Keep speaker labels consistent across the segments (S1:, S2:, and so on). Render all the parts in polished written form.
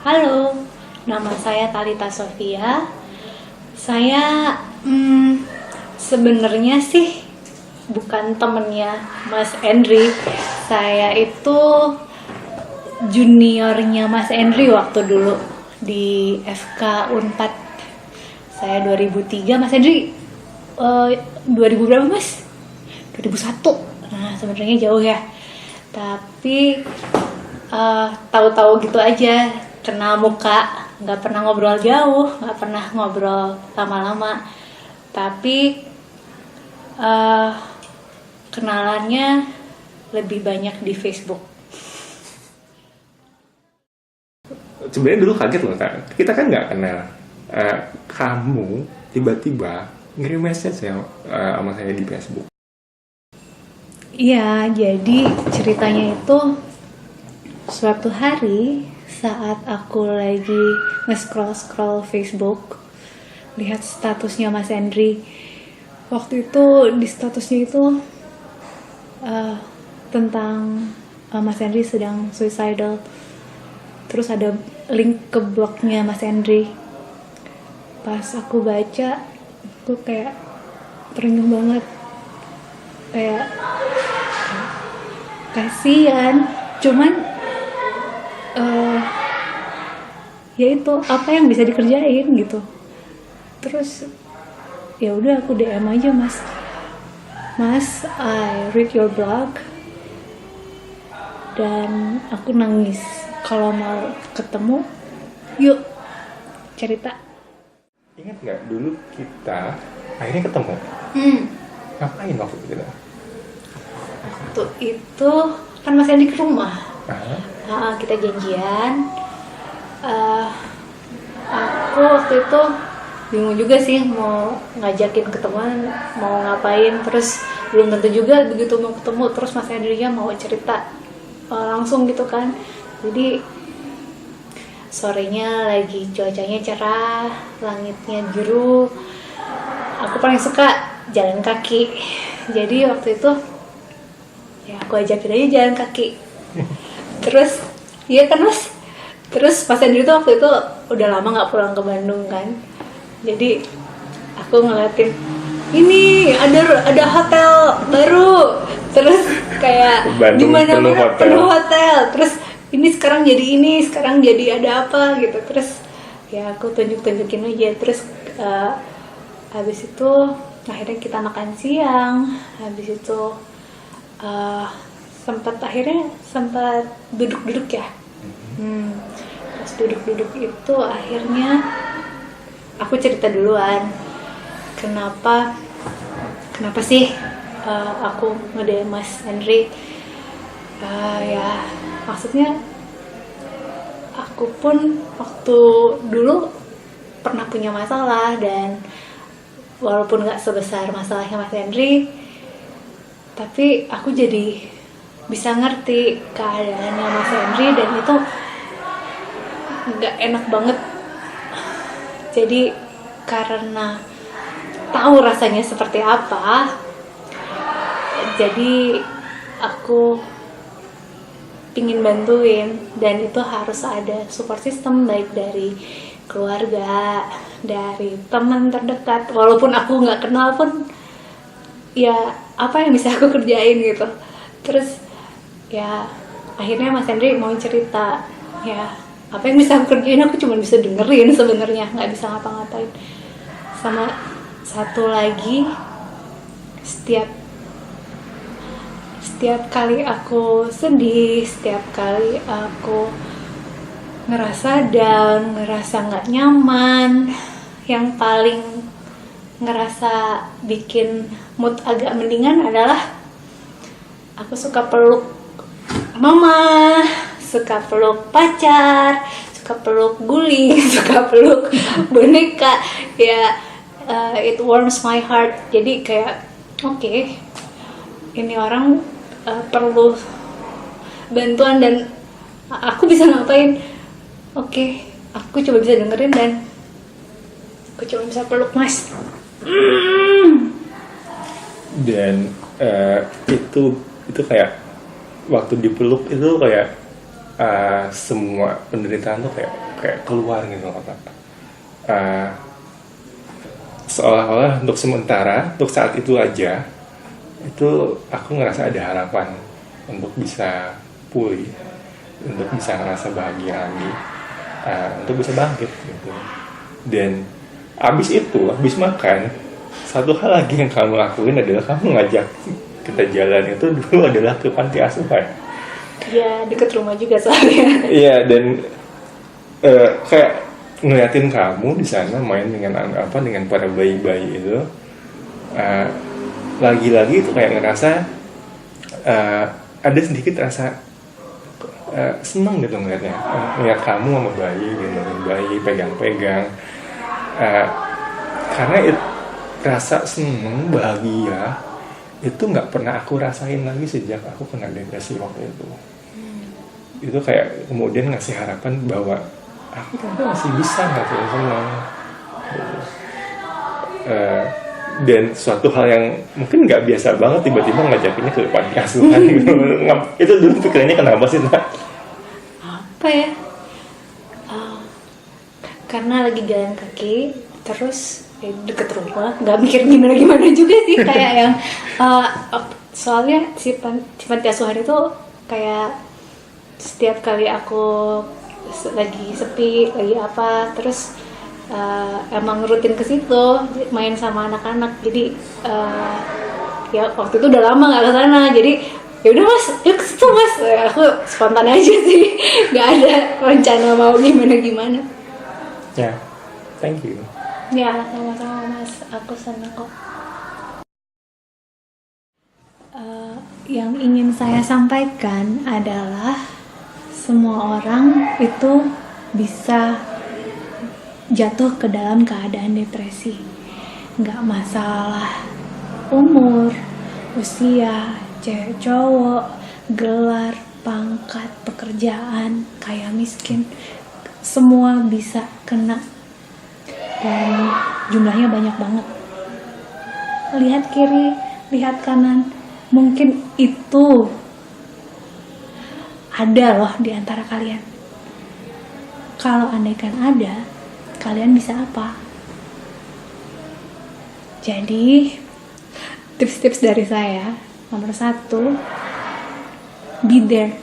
S1: Halo, nama saya Talita Sofia. Saya sebenarnya sih bukan temennya Mas Endri. Saya itu juniornya Mas Endri waktu dulu di FK Unpad. Saya 2003, Mas Endri 2000 berapa Mas? 2001. Nah sebenarnya jauh ya. Tapi tahu-tahu gitu aja, kenal muka, nggak pernah ngobrol jauh, nggak pernah ngobrol lama-lama. Tapi kenalannya lebih banyak di Facebook.
S2: Sebenarnya dulu kaget loh Kak. Kita kan nggak kenal. Kamu tiba-tiba ngirim message ya sama saya di Facebook.
S1: Iya, jadi ceritanya itu suatu hari saat aku lagi nge-scroll Facebook, lihat statusnya Mas Endri. Waktu itu di statusnya itu tentang Mas Endri sedang suicidal. Terus ada link ke blognya Mas Endri. Pas aku baca, aku kayak terenyuh banget. Kayak kasihan, cuman ya itu apa yang bisa dikerjain gitu. Terus ya udah aku DM aja, Mas, I read your blog dan aku nangis. Kalau mau ketemu, yuk cerita.
S2: Ingat nggak dulu kita akhirnya ketemu? Ngapain waktu itu kita?
S1: Waktu itu kan Mas Andi ke rumah.
S2: Ah,
S1: Kita janjian. Aku waktu itu bingung juga sih mau ngajakin ketemuan, mau ngapain. Terus belum tentu juga begitu mau ketemu terus Mas Andrinya mau cerita langsung gitu kan. Jadi sorenya lagi cuacanya cerah, langitnya biru. Aku paling suka jalan kaki. Jadi waktu itu ya aku ajakin aja jalan kaki. Terus iya kan Mas, terus Mas Andri tuh waktu itu udah lama nggak pulang ke Bandung kan. Jadi aku ngeliatin ini ada hotel baru, terus kayak di mana-mana penuh hotel. Terus ini sekarang jadi ada apa gitu. Terus ya aku tunjukin aja. Terus habis itu akhirnya kita makan siang. Habis itu sempat duduk-duduk ya. Pas duduk-duduk itu akhirnya aku cerita duluan kenapa sih aku nge-DM Mas Andri. Ya maksudnya aku pun waktu dulu pernah punya masalah, dan walaupun gak sebesar masalahnya Mas Andri, tapi aku jadi bisa ngerti keadaannya Mas Andri, dan itu gak enak banget. Jadi karena tahu rasanya seperti apa, jadi aku pingin bantuin, dan itu harus ada support system baik dari keluarga, dari teman terdekat. Walaupun aku nggak kenal pun, ya apa yang bisa aku kerjain gitu. Terus ya akhirnya Mas Andri mau cerita, ya apa yang bisa aku kerjain, aku cuma bisa dengerin sebenarnya, nggak bisa ngapa-ngapain. Sama satu lagi, setiap kali aku sedih, setiap kali aku ngerasa down, ngerasa nggak nyaman, yang paling ngerasa bikin mood agak mendingan adalah aku suka peluk mama, suka peluk pacar, suka peluk guling, suka peluk boneka. Ya it warms my heart. Jadi kayak oke, ini orang perlu bantuan dan aku bisa ngapain. Oke, aku coba bisa dengerin dan aku coba bisa peluk Mas.
S2: Dan itu kayak waktu dipeluk itu kayak semua penderitaan tuh kayak kayak keluar gitu loh. Seolah-olah untuk sementara, untuk saat itu aja, itu aku ngerasa ada harapan untuk bisa pulih, untuk bisa ngerasa bahagia lagi, untuk bisa bangkit gitu. Dan abis makan, satu hal lagi yang kamu lakuin adalah kamu ngajak kita jalan itu dulu adalah ke panti asuhan.
S1: Ya deket rumah juga soalnya.
S2: Iya, dan kayak ngeliatin kamu di sana main dengan para bayi-bayi itu, lagi-lagi itu kayak ngerasa ada sedikit rasa senang gitu ngeliatnya, ngeliat kamu sama bayi, gendongin bayi, pegang-pegang, karena rasa senang bahagia itu nggak pernah aku rasain lagi sejak aku kena depresi waktu itu. Itu kayak kemudian ngasih harapan bahwa aku ternyata masih bisa ngerasain senang. Dan suatu hal yang mungkin nggak biasa banget tiba-tiba ngajakinnya ke panti asuhan gitu. Itu dulu pikirannya kenapa sih, Nak?
S1: Apa ya? Karena lagi jalan kaki terus deket rumah, nggak mikir gimana juga sih. Kayak yang soalnya si panti asuhan itu kayak setiap kali aku lagi sepi, lagi apa, terus emang rutin ke situ main sama anak-anak. Jadi ya waktu itu udah lama nggak ke sana, jadi ya udah mas, yuk ke situ mas. Aku spontan aja sih, nggak ada rencana mau gimana.
S2: Ya, thank you.
S1: Ya sama-sama mas, aku senang kok. Yang ingin saya sampaikan adalah semua orang itu bisa jatuh ke dalam keadaan depresi. Nggak masalah umur, usia, cewek cowok, gelar, pangkat, pekerjaan, kaya miskin, semua bisa kena. Dan jumlahnya banyak banget. Lihat kiri, lihat kanan, mungkin itu ada loh di antara kalian. Kalau andaikan ada, kalian bisa apa? Jadi tips-tips dari saya, nomor 1, be there.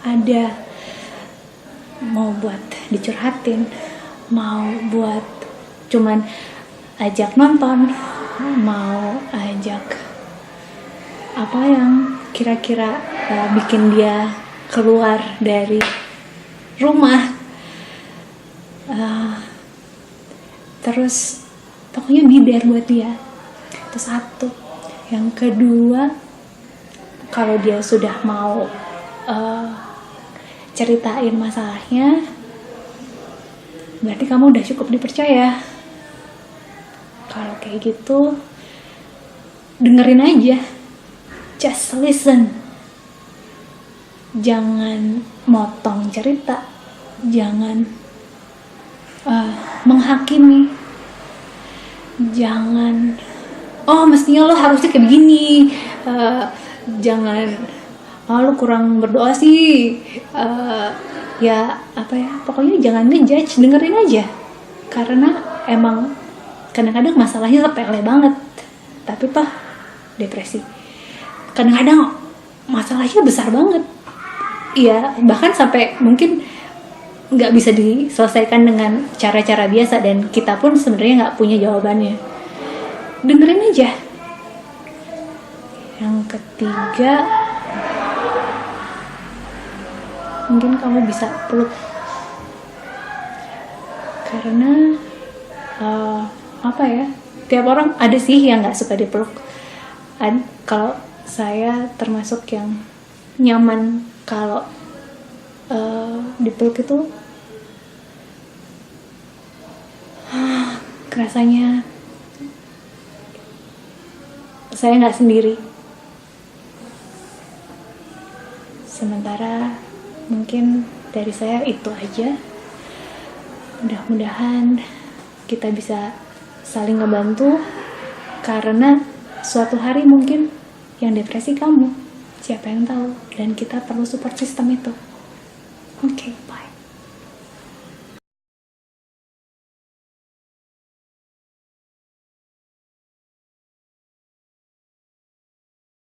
S1: Ada, mau buat dicurhatin, mau buat cuman ajak nonton, mau ajak apa yang kira-kira bikin dia keluar dari rumah, terus pokoknya be there buat dia. Itu 1. Yang kedua, kalau dia sudah mau ceritain masalahnya, berarti kamu udah cukup dipercaya. Kalau kayak gitu, dengerin aja, just listen. Jangan motong cerita, jangan menghakimi, jangan mestinya lo harusnya kayak begini, jangan lo kurang berdoa sih, ya apa ya, pokoknya jangan ngejudge, dengerin aja. Karena emang kadang-kadang masalahnya sepele banget, tapi toh depresi kadang-kadang masalahnya besar banget. Iya, bahkan sampai mungkin nggak bisa diselesaikan dengan cara-cara biasa, dan kita pun sebenarnya nggak punya jawabannya. Dengerin aja. Yang ketiga, mungkin kamu bisa peluk, karena apa ya, tiap orang ada sih yang nggak suka dipeluk. Kalau saya termasuk yang nyaman kalau dipeluk itu, rasanya saya nggak sendiri. Sementara mungkin dari saya itu aja. Mudah-mudahan kita bisa saling ngebantu, karena suatu hari mungkin yang depresi kamu, siapa yang tahu, dan kita perlu support system itu. Oke, bye.